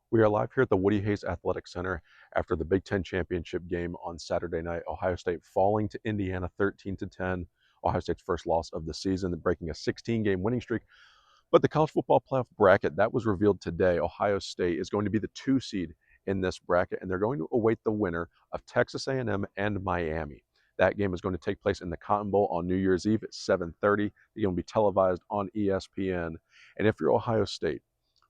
We are live here at the Woody Hayes Athletic Center after the Big Ten championship game on Saturday night. Ohio State falling to Indiana 13-10. Ohio State's first loss of the season, breaking a 16-game winning streak. But the college football playoff bracket that was revealed today, Ohio State is going to be the 2 seed in this bracket, and they're going to await the winner of Texas A&M and Miami. That game is going to take place in the Cotton Bowl on New Year's Eve at 7:30. It's going to be televised on ESPN. And if you're Ohio State,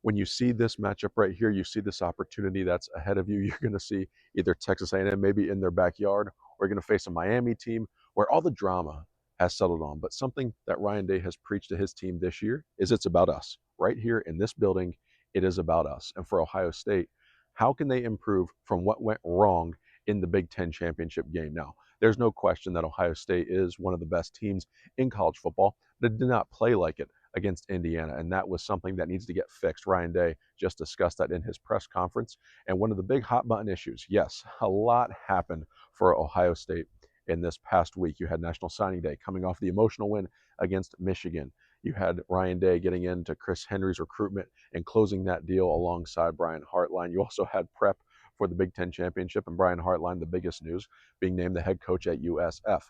when you see this matchup right here, you see this opportunity that's ahead of you. You're going to see either Texas A&M maybe in their backyard, or you're going to face a Miami team where all the drama has settled on. But something that Ryan Day has preached to his team this year is it's about us. Right here in this building, it is about us. And for Ohio State, how can they improve from what went wrong in the Big Ten championship game? Now, there's no question that Ohio State is one of the best teams in college football, but it did not play like it against Indiana, and that was something that needs to get fixed. Ryan Day just discussed that in his press conference. And one of the big hot button issues, yes, a lot happened for Ohio State in this past week. You had National Signing Day coming off the emotional win against Michigan. You had Ryan Day getting into Chris Henry's recruitment and closing that deal alongside Brian Hartline. You also had prep for the Big Ten championship, and Brian Hartline, the biggest news, being named the head coach at USF.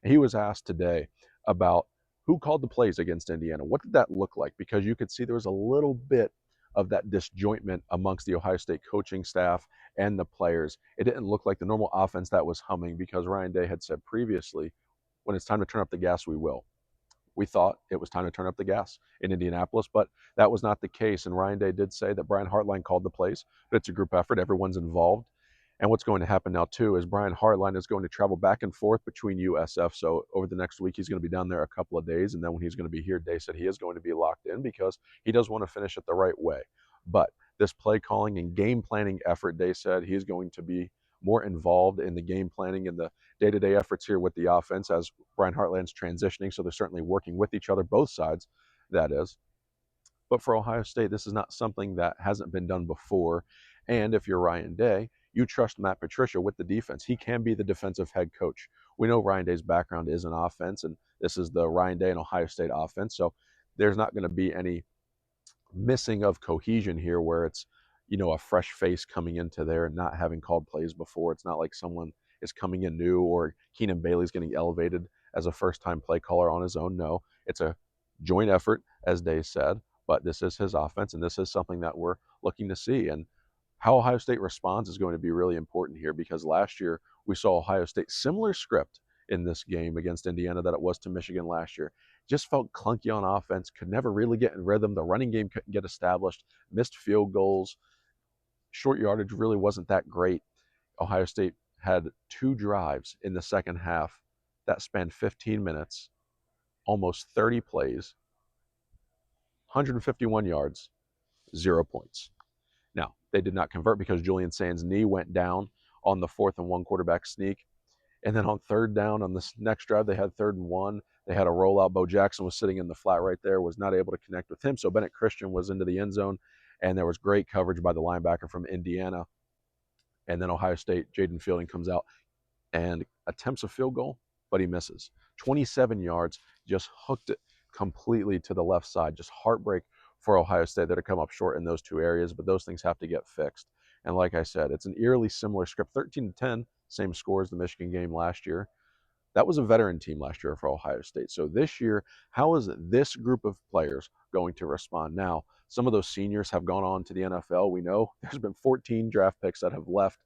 And he was asked today about who called the plays against Indiana. What did that look like? Because you could see there was a little bit of that disjointment amongst the Ohio State coaching staff and the players. It didn't look like the normal offense that was humming, because Ryan Day had said previously, when it's time to turn up the gas, we will. We thought it was time to turn up the gas in Indianapolis, but that was not the case. And Ryan Day did say that Brian Hartline called the plays, but it's a group effort. Everyone's involved. And what's going to happen now, too, is Brian Hartline is going to travel back and forth between USF. So over the next week, he's going to be down there a couple of days. And then when he's going to be here, Day said he is going to be locked in because he does want to finish it the right way. But this play calling and game planning effort, Day said he is going to be more involved in the game planning and the day-to-day efforts here with the offense as Brian Hartline's transitioning. So they're certainly working with each other, both sides, that is. But for Ohio State, this is not something that hasn't been done before. And if you're Ryan Day, you trust Matt Patricia with the defense. He can be the defensive head coach. We know Ryan Day's background is in offense, and this is the Ryan Day and Ohio State offense. So there's not going to be any missing of cohesion here where it's, a fresh face coming into there and not having called plays before. It's not like someone is coming in new or Keenan Bailey's getting elevated as a first-time play caller on his own. No, it's a joint effort, as Day said, but this is his offense, and this is something that we're looking to see. And how Ohio State responds is going to be really important here, because last year we saw Ohio State similar script in this game against Indiana that it was to Michigan last year. Just felt clunky on offense, could never really get in rhythm. The running game couldn't get established, missed field goals. Short yardage really wasn't that great. Ohio State had 2 drives in the second half that spanned 15 minutes, almost 30 plays, 151 yards, 0 points. Now, they did not convert because Julian Sand's knee went down on the 4th and 1 quarterback sneak. And then on 3rd down on this next drive, they had 3rd and 1. They had a rollout. Bo Jackson was sitting in the flat right there, was not able to connect with him. So Bennett Christian was into the end zone, and there was great coverage by the linebacker from Indiana. And then Ohio State, Jaden Fielding comes out and attempts a field goal, but he misses. 27 yards, just hooked it completely to the left side. Just heartbreak for Ohio State that have come up short in those 2 areas, but those things have to get fixed. And like I said, it's an eerily similar script, 13-10, same score as the Michigan game last year. That was a veteran team last year for Ohio State. So this year, how is this group of players going to respond? Now, some of those seniors have gone on to the NFL. We know there's been 14 draft picks that have left,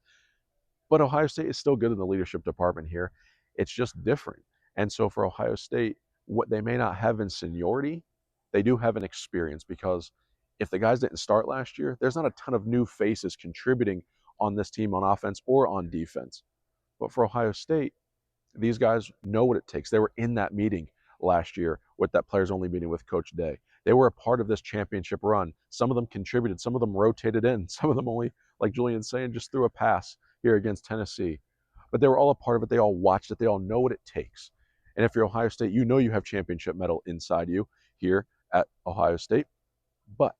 but Ohio State is still good in the leadership department here. It's just different. And so for Ohio State, what they may not have in seniority, they do have an experience, because if the guys didn't start last year, there's not a ton of new faces contributing on this team on offense or on defense. But for Ohio State, these guys know what it takes. They were in that meeting last year with that players only meeting with Coach Day. They were a part of this championship run. Some of them contributed. Some of them rotated in. Some of them only, like Julian's saying, just threw a pass here against Tennessee. But they were all a part of it. They all watched it. They all know what it takes. And if you're Ohio State, you know you have championship medal inside you here at Ohio State. But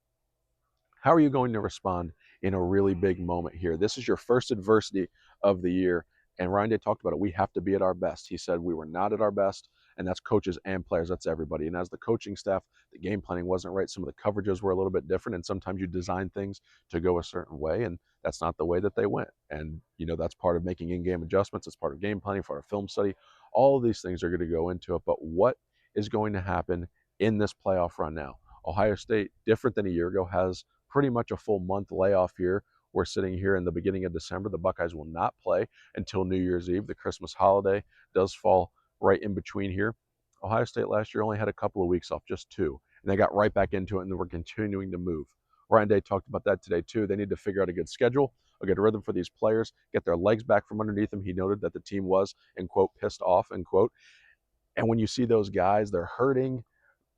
how are you going to respond in a really big moment here? This is your first adversity of the year. And Ryan Day talked about it. We have to be at our best. He said we were not at our best and that's coaches and players. That's everybody. And as the coaching staff, the game planning wasn't right. Some of the coverages were a little bit different, and sometimes you design things to go a certain way, and that's not the way that they went. And that's part of making in-game adjustments. It's part of game planning, for our film study. All of these things are going to go into it. But what is going to happen in this playoff run now? Ohio State, different than a year ago, has pretty much a full month layoff here. We're sitting here in the beginning of December. The Buckeyes will not play until New Year's Eve. The Christmas holiday does fall right in between here. Ohio State last year only had a couple of weeks off, just 2, and they got right back into it, and we're continuing to move. Ryan Day talked about that today too. They need to figure out a good schedule, a good rhythm for these players, get their legs back from underneath them. He noted that the team was, in quote, pissed off, end quote. And when you see those guys, they're hurting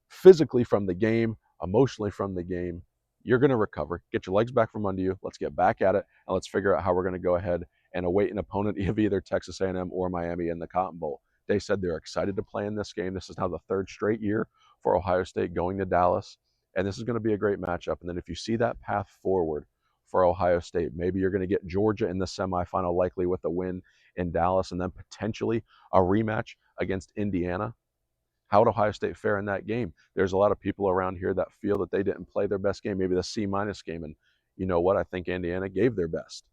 physically from the game, emotionally from the game. You're going to recover. Get your legs back from under you. Let's get back at it, and let's figure out how we're going to go ahead and await an opponent of either Texas A&M or Miami in the Cotton Bowl. They said they're excited to play in this game. This is now the 3rd straight year for Ohio State going to Dallas, and this is going to be a great matchup. And then if you see that path forward for Ohio State, maybe you're going to get Georgia in the semifinal, likely with a win in Dallas, and then potentially a rematch against Indiana. How would Ohio State fare in that game? There's a lot of people around here that feel that they didn't play their best game, maybe the C- game. And you know what? I think Indiana gave their best.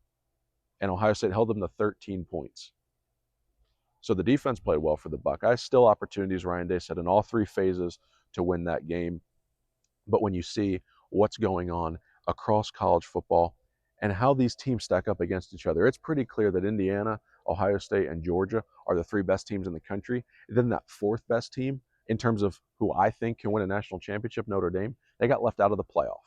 And Ohio State held them to 13 points. So the defense played well for the Buckeyes. Still opportunities, Ryan Day said, in all 3 phases to win that game. But when you see what's going on across college football and how these teams stack up against each other, it's pretty clear that Indiana, Ohio State, and Georgia are the 3 best teams in the country. And then that 4th best team, in terms of who I think can win a national championship, Notre Dame, they got left out of the playoff.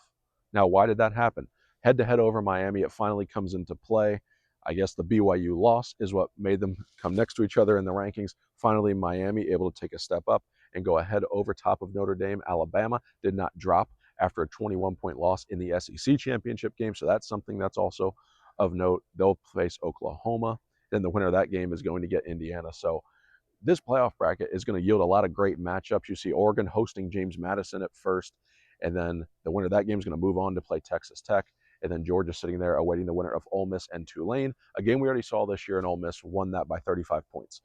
Now, why did that happen? Head-to-head over Miami, it finally comes into play. I guess the BYU loss is what made them come next to each other in the rankings. Finally, Miami able to take a step up and go ahead over top of Notre Dame. Alabama did not drop after a 21-point loss in the SEC championship game, so that's something that's also of note. They'll face Oklahoma. Then the winner of that game is going to get Indiana. So this playoff bracket is going to yield a lot of great matchups. You see Oregon hosting James Madison at first, and then the winner of that game is going to move on to play Texas Tech, and then Georgia sitting there awaiting the winner of Ole Miss and Tulane. A game we already saw this year, and Ole Miss won that by 35 points.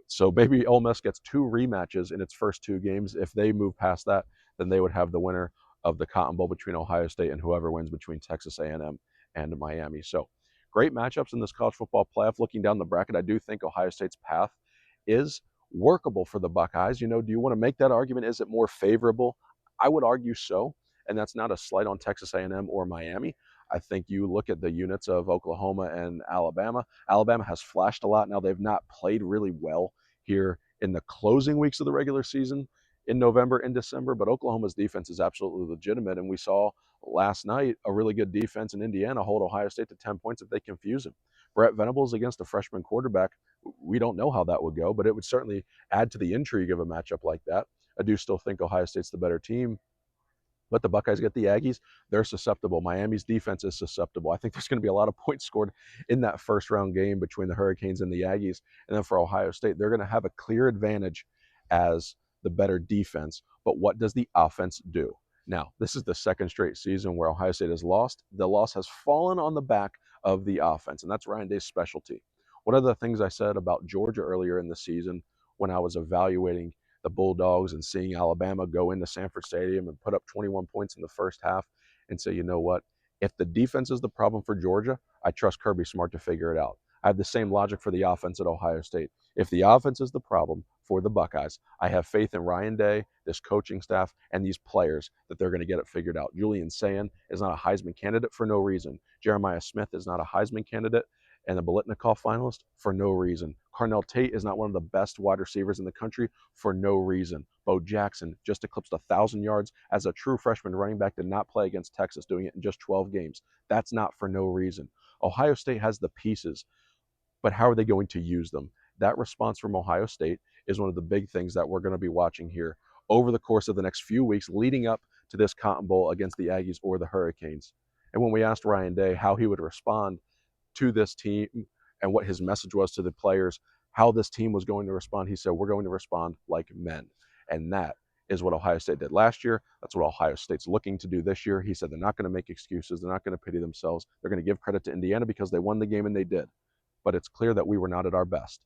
So maybe Ole Miss gets 2 rematches in its first 2 games. If they move past that, then they would have the winner of the Cotton Bowl between Ohio State and whoever wins between Texas A&M and Miami. So great matchups in this college football playoff. Looking down the bracket, I do think Ohio State's path is workable for the Buckeyes. Do you want to make that argument? Is it more favorable? I would argue so, and that's not a slight on Texas A&M or Miami. I think you look at the units of Oklahoma and Alabama. Alabama has flashed a lot. Now, they've not played really well here in the closing weeks of the regular season in November and December, but Oklahoma's defense is absolutely legitimate, and we saw last night a really good defense in Indiana hold Ohio State to 10 points if they confuse him. Brett Venables against a freshman quarterback, we don't know how that would go, but it would certainly add to the intrigue of a matchup like that. I do still think Ohio State's the better team. Let the Buckeyes get the Aggies. They're susceptible. Miami's defense is susceptible. I think there's going to be a lot of points scored in that first round game between the Hurricanes and the Aggies. And then for Ohio State, they're going to have a clear advantage as the better defense. But what does the offense do? Now, this is the 2nd straight season where Ohio State has lost. The loss has fallen on the back of the offense, and that's Ryan Day's specialty. One of the things I said about Georgia earlier in the season when I was evaluating the Bulldogs and seeing Alabama go into Sanford Stadium and put up 21 points in the first half and say, you know what? If the defense is the problem for Georgia, I trust Kirby Smart to figure it out. I have the same logic for the offense at Ohio State. If the offense is the problem for the Buckeyes, I have faith in Ryan Day, this coaching staff, and these players that they're going to get it figured out. Julian Sayin is not a Heisman candidate for no reason. Jeremiah Smith is not a Heisman candidate and a Biletnikoff finalist for no reason. Carnell Tate is not one of the best wide receivers in the country for no reason. Bo Jackson just eclipsed 1,000 yards as a true freshman running back, did not play against Texas, doing it in just 12 games. That's not for no reason. Ohio State has the pieces, but how are they going to use them? That response from Ohio State is one of the big things that we're going to be watching here over the course of the next few weeks leading up to this Cotton Bowl against the Aggies or the Hurricanes. And when we asked Ryan Day how he would respond to this team and what his message was to the players, how this team was going to respond, he said, we're going to respond like men. And that is what Ohio State did last year. That's what Ohio State's looking to do this year. He said they're not going to make excuses. They're not going to pity themselves. They're going to give credit to Indiana because they won the game, and they did. But it's clear that we were not at our best.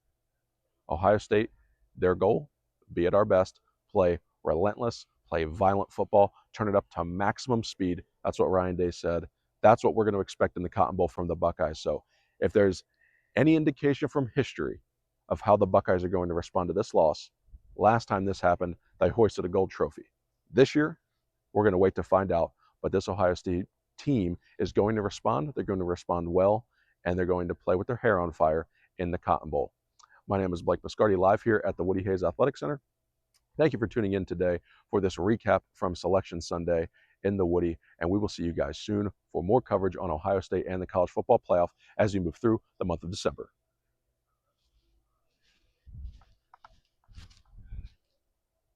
Ohio State, their goal, be at our best, play relentless, play violent football, turn it up to maximum speed. That's what Ryan Day said. That's what we're going to expect in the Cotton Bowl from the Buckeyes. So if there's any indication from history of how the Buckeyes are going to respond to this loss, last time this happened, they hoisted a gold trophy. This year, we're going to wait to find out. But this Ohio State team is going to respond. They're going to respond well, and they're going to play with their hair on fire in the Cotton Bowl. My name is Blake Biscardi, live here at the Woody Hayes Athletic Center. Thank you for tuning in today for this recap from Selection Sunday in the Woody, and we will see you guys soon for more coverage on Ohio State and the college football playoff as we move through the month of December.